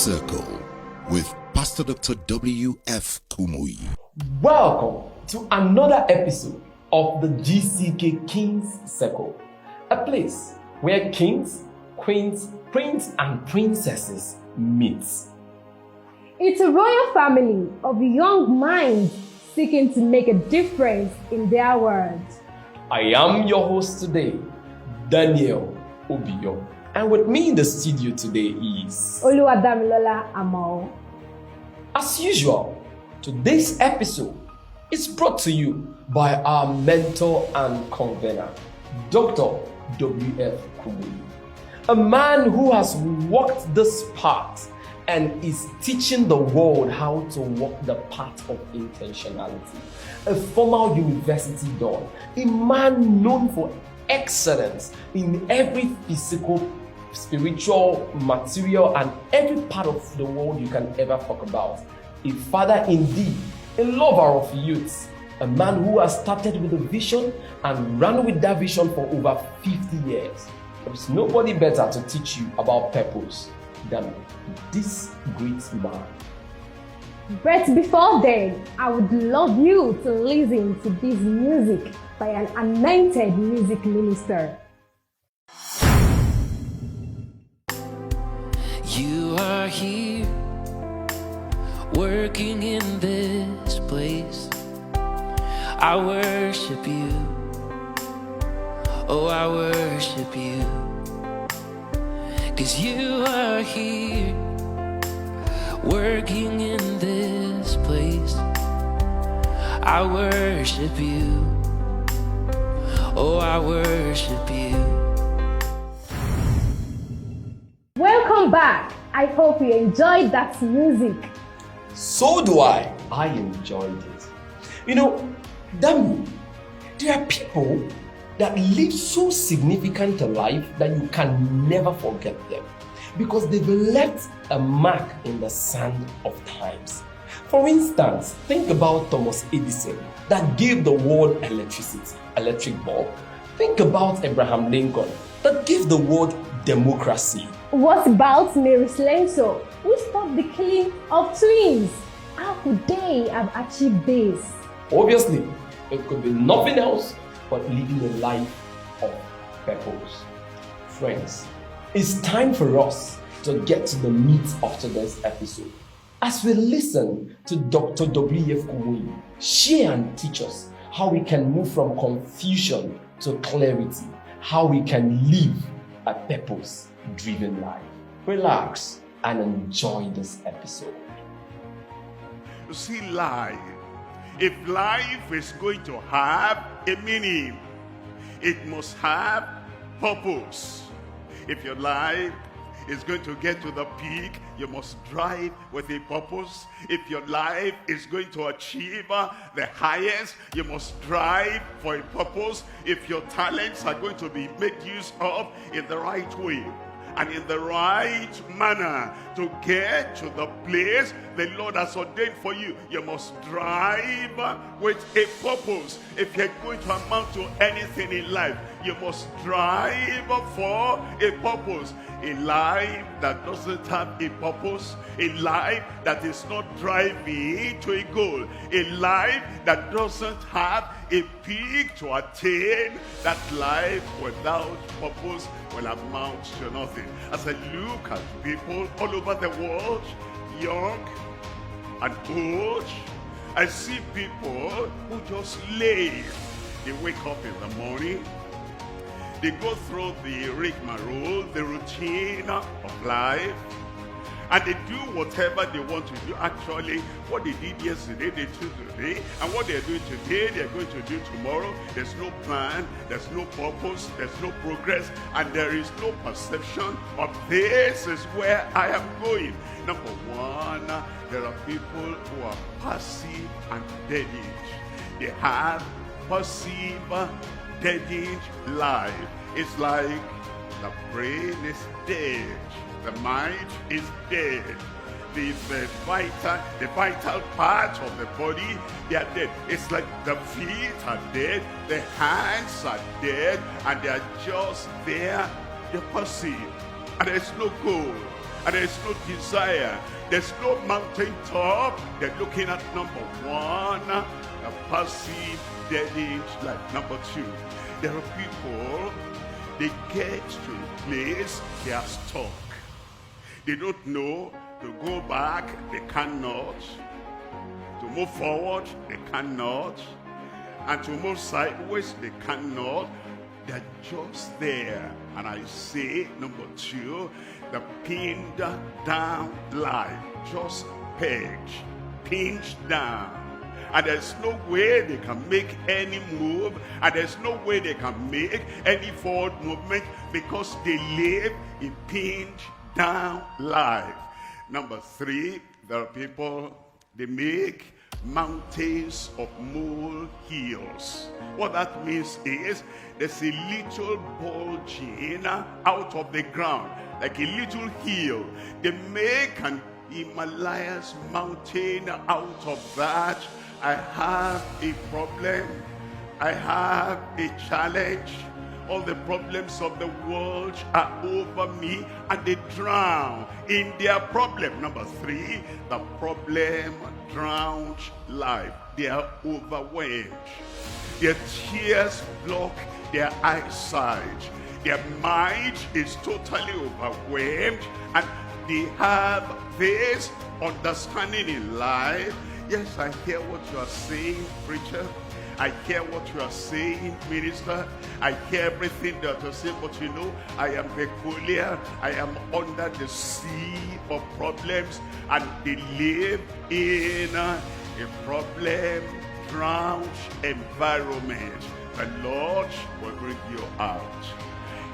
Circle with Pastor Dr. W.F. Kumuyi. Welcome to another episode of the GCK Kings Circle, a place where kings, queens, princes, and princesses meet. It's a royal family of young minds seeking to make a difference in their world. I am your host today, Daniel Obiyo, and with me in the studio today is Oluwadamilola Amao. As usual, today's episode is brought to you by our mentor and convener, Dr. W.F. Kumuyi, a man who has walked this path and is teaching the world how to walk the path of intentionality. A former university don, a man known for excellence in every physical, spiritual, material, and every part of the world you can ever talk about. A father indeed, a lover of youths, a man who has started with a vision and ran with that vision for over 50 years. There is nobody better to teach you about purpose than this great man. But before then, I would love you to listen to this music by an anointed music minister. You are here, working in this place. I worship you. Oh, I worship you. 'Cause you are here, working in this place. I worship you. Oh, I worship you. Welcome back. I hope you enjoyed that music. So do I. I enjoyed it. You know, damn, there are people that live so significant a life that you can never forget them because they've left a mark in the sand of times. For instance, think about Thomas Edison that gave the world electricity, electric bulb. Think about Abraham Lincoln that gave the world democracy. What about Mary Slessor, who stopped the killing of twins? How could they have achieved this? Obviously, it could be nothing else but living a life of purpose. Friends, it's time for us to get to the meat of today's episode. As we listen to Dr. W.F. Kumuyi share and teach us how we can move from confusion to clarity, how we can live a purpose-driven life. Relax and enjoy this episode. You see, life, if life is going to have a meaning, it must have purpose. If your life is going to get to the peak, you must drive with a purpose. If your life is going to achieve the highest, you must drive for a purpose. If your talents are going to be made use of in the right way and in the right manner to get to the place the Lord has ordained for you, you must drive with a purpose. If you're going to amount to anything in life, you must drive for a purpose. A life that doesn't have a purpose, a life that is not driving to a goal, a life that doesn't have a peak to attain, that life without purpose will amount to nothing. As I look at people all over the world, young and old, I see people who just live. They wake up in the morning, they go through the rigmarole, the routine of life, and they do whatever they want to do. Actually, what they did yesterday, they do today, and what they're doing today, they're going to do tomorrow. There's no plan, there's no purpose, there's no progress, and there is no perception of this is where I am going. Number one, there are people who are passive and deadened. They have passive, deadened life. It's like the brain is dead, the mind is dead, the vital parts of the body, they are dead. It's like the feet are dead, the hands are dead, and they are just there, they're passive, and there's no goal. and there's no desire. There's no mountaintop. They're looking at number one, a passive, dead-end life. Number two, there are people, they get to a place they are stuck. They don't know to go back, they cannot. To move forward, they cannot. And to move sideways, they cannot. They're just there. And I say, number two, the pinned down life, just pegged, pinned down. And there's no way they can make any move, and there's no way they can make any forward movement, because they live a pinned down life. Number three, there are people, they make mountains of molehills. What that means is there's a little bulging out of the ground, like a little hill. They make an Himalayas mountain out of that. I have a problem. I have a challenge. All the problems of the world are over me, and they drown in their problem. Number three, the problem drowned life. They are overwhelmed. Their tears block their eyesight. Their mind is totally overwhelmed, and they have this understanding in life. Yes, I hear what you are saying, preacher. I hear what you are saying, minister. I hear everything that you say, but you know, I am peculiar. I am under the sea of problems, and they live in a problem-drowned environment. The Lord will bring you out.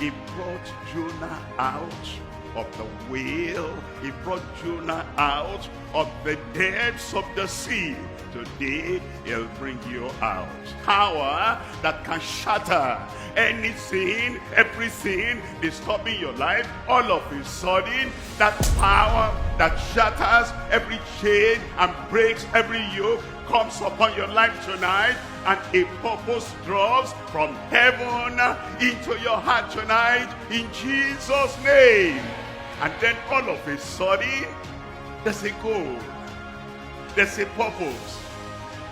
He brought Jonah out of the whale. He brought Jonah out of the depths of the sea. Today, he'll bring you out. Power that can shatter anything, everything disturbing your life. All of a sudden, that power that shatters every chain and breaks every yoke comes upon your life tonight, and a purpose drops from heaven into your heart tonight in Jesus' name. And then all of a sudden, there's a goal. There's a purpose.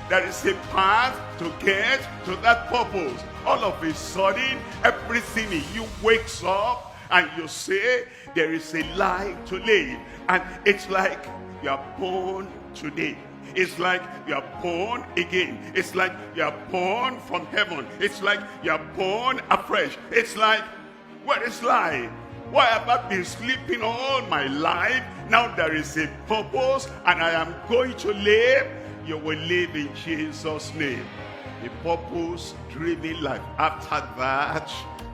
There is a path to get to that purpose. All of a sudden, everything in you wakes up, and you say, there is a life to live. And it's like you are born today. It's like you are born again. It's like you are born from heaven. It's like you are born afresh. It's like, where is life? Why have I been sleeping all my life? Now there is a purpose, and I am going to live. You will live in Jesus' name. A purpose-driven life. After that,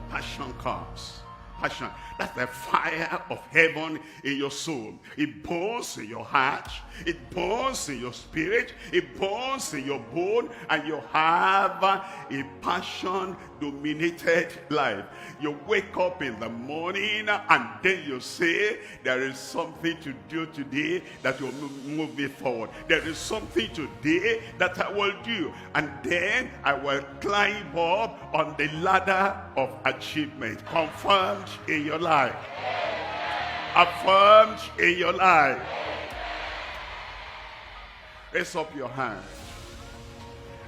passion comes. Passion. That's the fire of heaven in your soul. It burns in your heart. It burns in your spirit. It burns in your bone. And you have a passion-dominated life. You wake up in the morning, and then you say, there is something to do today that will move me forward. There is something today that I will do. And then I will climb up on the ladder of achievement. Confirmed in your life. Affirmed in your life. Raise up your hand.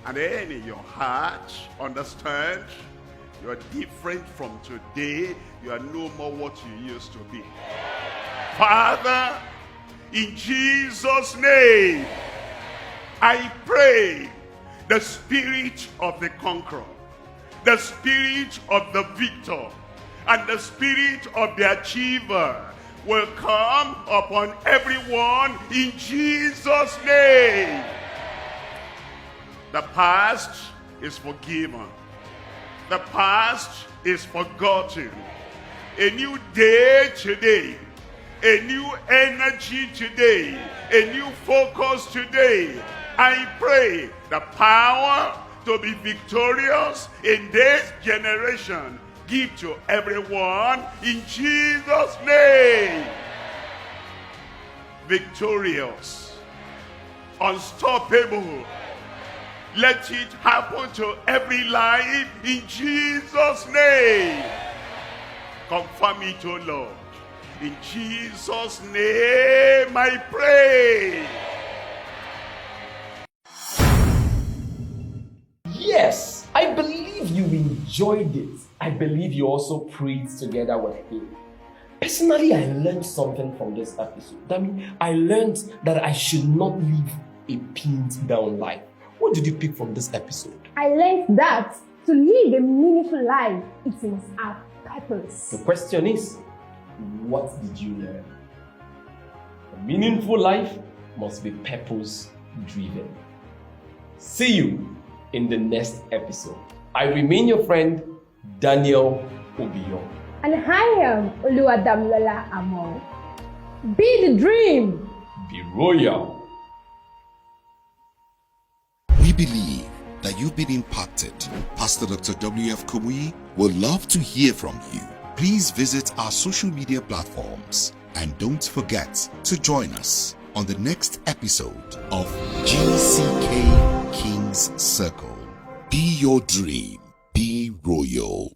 And then in your heart, understand, you are different from today. You are no more what you used to be. Father, in Jesus' name, I pray the spirit of the conqueror, the spirit of the victor, and the spirit of the achiever will come upon everyone in Jesus' name. The past is forgiven. The past is forgotten. A new day today. A new energy today. A new focus today. I pray the power to be victorious in this generation. Give to everyone in Jesus' name. Victorious. Unstoppable. Let it happen to every life in Jesus' name. Confirm it, O Lord. In Jesus' name I pray. Yes, I believe you enjoyed it. I believe you also prayed together with me. Personally, I learned something from this episode. I learned that I should not live a pinned down life. What did you pick from this episode? I learned that to live a meaningful life, it must have purpose. The question is, what did you learn? A meaningful life must be purpose driven. See you in the next episode. I remain your friend, Daniel Obiyo. And I am Oluwadamlola Amor. Be the dream. Be royal. We believe that you've been impacted. Pastor Dr. W.F. Kumuyi would love to hear from you. Please visit our social media platforms and don't forget to join us on the next episode of GCK King's Circle. Be your dream. Be royal.